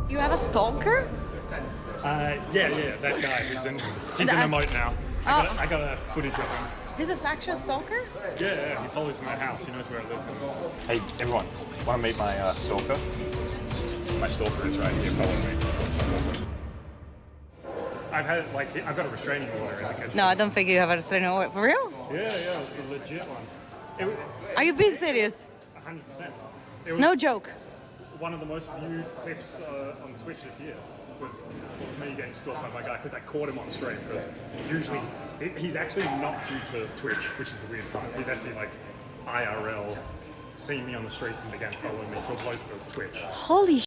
You have a stalker? Yeah, that guy he's in the moat now. I got a footage of him. This is actually a stalker? Yeah, he follows my house. He knows where I live. Hey, everyone, want to meet my stalker? My stalker is right here following me. I've got a restraining order in the kitchen. No, I don't think you have a restraining order. For real? Yeah, it's a legit one. Are you being serious? 100%. No joke. One of the most viewed clips on Twitch this year was me getting stalked by my guy because I caught him on stream. Because usually he's actually not due to Twitch, which is the weird part. He's actually like IRL, seeing me on the streets and began following me to opposed to Twitch. Holy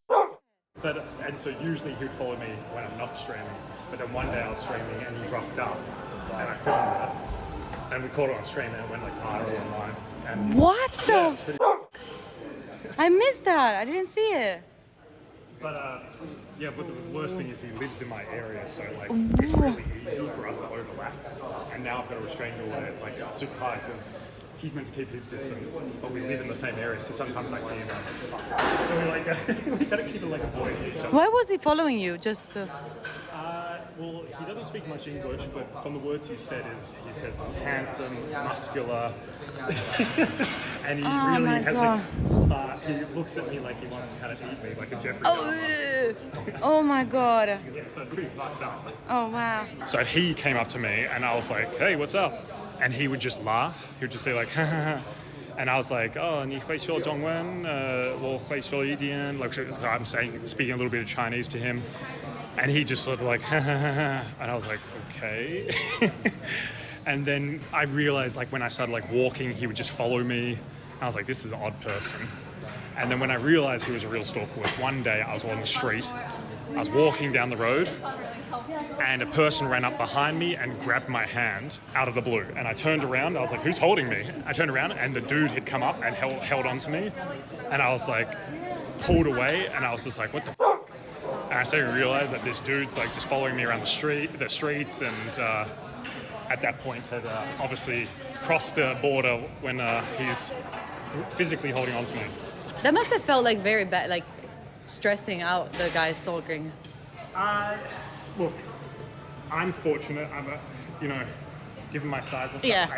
And so usually he would follow me when I'm not streaming. But then one day I was streaming and he rocked up and I filmed it. And we caught it on stream and it went like viral online. And What the I missed that. I didn't see it. But but the worst thing is he lives in my area, so like it's really easy for us to overlap. And now I've got a restraining order. It's like it's super hard because he's meant to keep his distance, but we live in the same area, so sometimes I see him. So we gotta keep it like avoiding each other. Why was he following you? Just Well, he doesn't speak much English, but from the words he says handsome, muscular, and he really has a start. He looks at me like he wants to kind of eat me, like a Jeffrey Dahmer. Oh my god. Yeah, so it's pretty fucked up. Oh wow. So he came up to me, and I was like, "Hey, what's up?" And he would just laugh. He would just be like, "Ha ha ha." And I was like, "Oh, 你会说中文？我会说一点." Like, so I'm speaking a little bit of Chinese to him. And he just sort of like, and I was like, okay. And then I realized like when I started like walking, he would just follow me. I was like, this is an odd person. And then when I realized he was a real stalker was one day I was on the street, I was walking down the road and a person ran up behind me and grabbed my hand out of the blue. And I turned around, I was like, who's holding me? I turned around and the dude had come up and held onto me. And I was like, pulled away and I was just like, what the f***? And I suddenly realized that this dude's like just following me around the streets, and at that point had obviously crossed the border when he's physically holding on to me. That must have felt like very bad, like stressing out the guy stalking. Look, I'm fortunate. Given my size and stuff,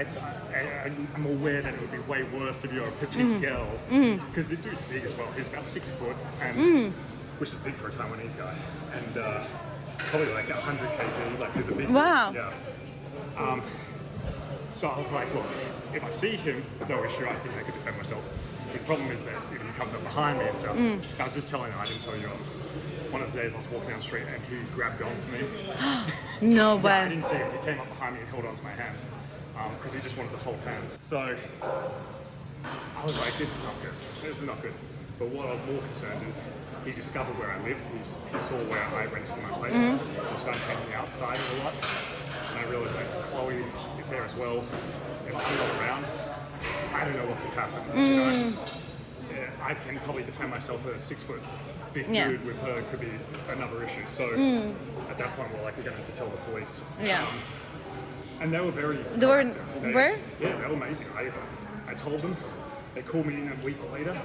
I'm aware that it would be way worse if you're a petite girl. Because this dude's big as well. He's about 6 foot, and which is big for a Taiwanese guy, and probably like 100 kg. Like he's a big Wow. Dude. Yeah. So I was like, look, if I see him, there's no issue. I think I could defend myself. The problem is that if he comes up behind me and stuff, I was just telling him, I didn't tell you. One of the days I was walking down the street and he grabbed onto me. No I way. didn't see him. He came up behind me and held onto my hand because he just wanted to hold hands. So I was like, this is not good. This is not good. But what I was more concerned is he discovered where I lived. He saw where I rented my place. We started hanging outside a lot. And I realized that Chloe is there as well. If I'm not around, I don't know what could happen. I can probably defend myself as a 6 foot big dude with her could be another issue. So at that point, we're going to have to tell the police. Yeah. And they were very. They were where? Yeah, they were amazing. I told them. They called me in a week later.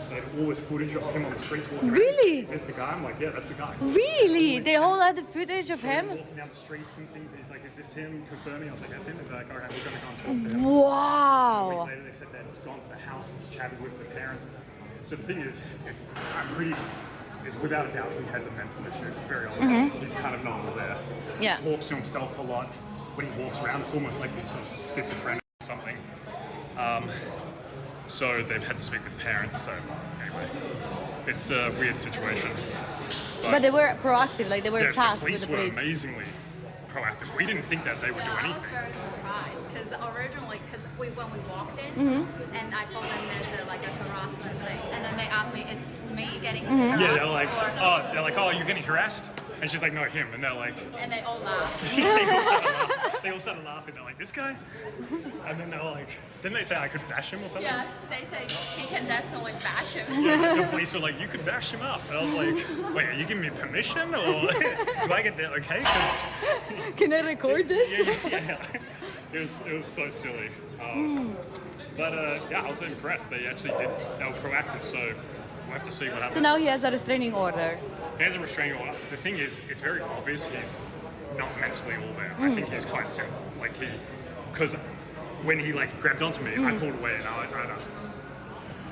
They had all this footage of him on the streets walking around. Really? Is this the guy? I'm like, yeah, that's the guy. Really? They all had the footage of him? Walking down the streets and things. He's like, is this him? Confirming. I was like, that's him. And they're like, all right, we're going to go and talk to him. Wow. A week later, they said that it's gone to the house and it's chatted with the parents. So the thing is, without a doubt, he has a mental issue. It's very obvious. He's kind of normal there. Yeah. He talks to himself a lot. When he walks around, it's almost like he's sort of schizophrenic or something. So they've had to speak with parents. So anyway, it's a weird situation. But they were proactive, like they were fast with the police police. were amazingly proactive. We didn't think that they would do anything. I was very surprised because originally, when we walked in, and I told them there's a harassment thing, and then they asked me, it's me getting harassed? Yeah, they're like, oh, you're getting harassed? And she's like, no, him. And they're like, and they all laughed. they all started laughing. They're like, this guy? And then they're like, didn't they say I could bash him or something? Yeah, they say he can definitely bash him. Yeah, the police were like, you could bash him up. And I was like, wait, are you giving me permission? Or do I get that okay? Can I record this? Yeah. It was so silly. But I was impressed. They actually did. They were proactive, so we'll have to see what happens. So now he has a restraining order. He has a restraining order. The thing is, it's very obvious he's not mentally all there. I think he's quite simple. Like because when he like grabbed onto me, I pulled away and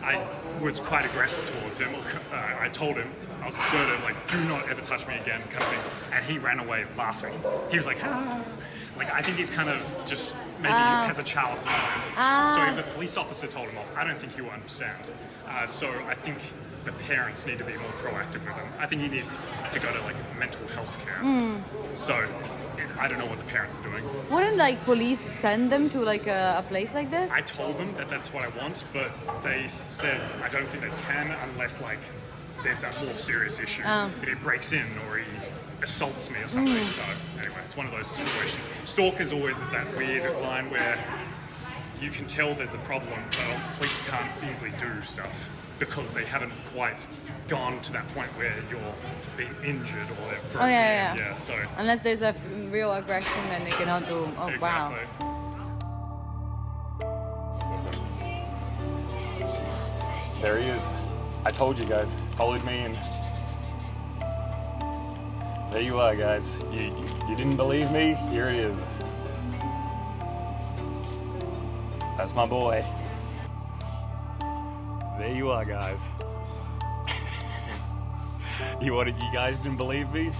I was quite aggressive towards him. I told him, I was assertive, like, do not ever touch me again, kind of thing. And he ran away laughing. He was like, ah. Like, I think he's kind of just maybe has a child's mind. So if a police officer told him off, I don't think he will understand. So I think the parents need to be more proactive with him. I think he needs to go to like mental health care. So I don't know what the parents are doing. Wouldn't like police send them to like a place like this? I told them that that's what I want, but they said I don't think they can unless like there's a more serious issue. If he breaks in or he assaults me or something. So anyway, it's one of those situations. Stalkers always is that weird line where you can tell there's a problem, but police can't easily do stuff because they haven't quite gone to that point where you're being injured or they've broken in. Yeah, so unless there's a real aggression, then they cannot do. Oh exactly. wow. There he is. I told you guys. Followed me and there you are, guys. You didn't believe me? Here it is. That's my boy. There you are, guys. You guys didn't believe me?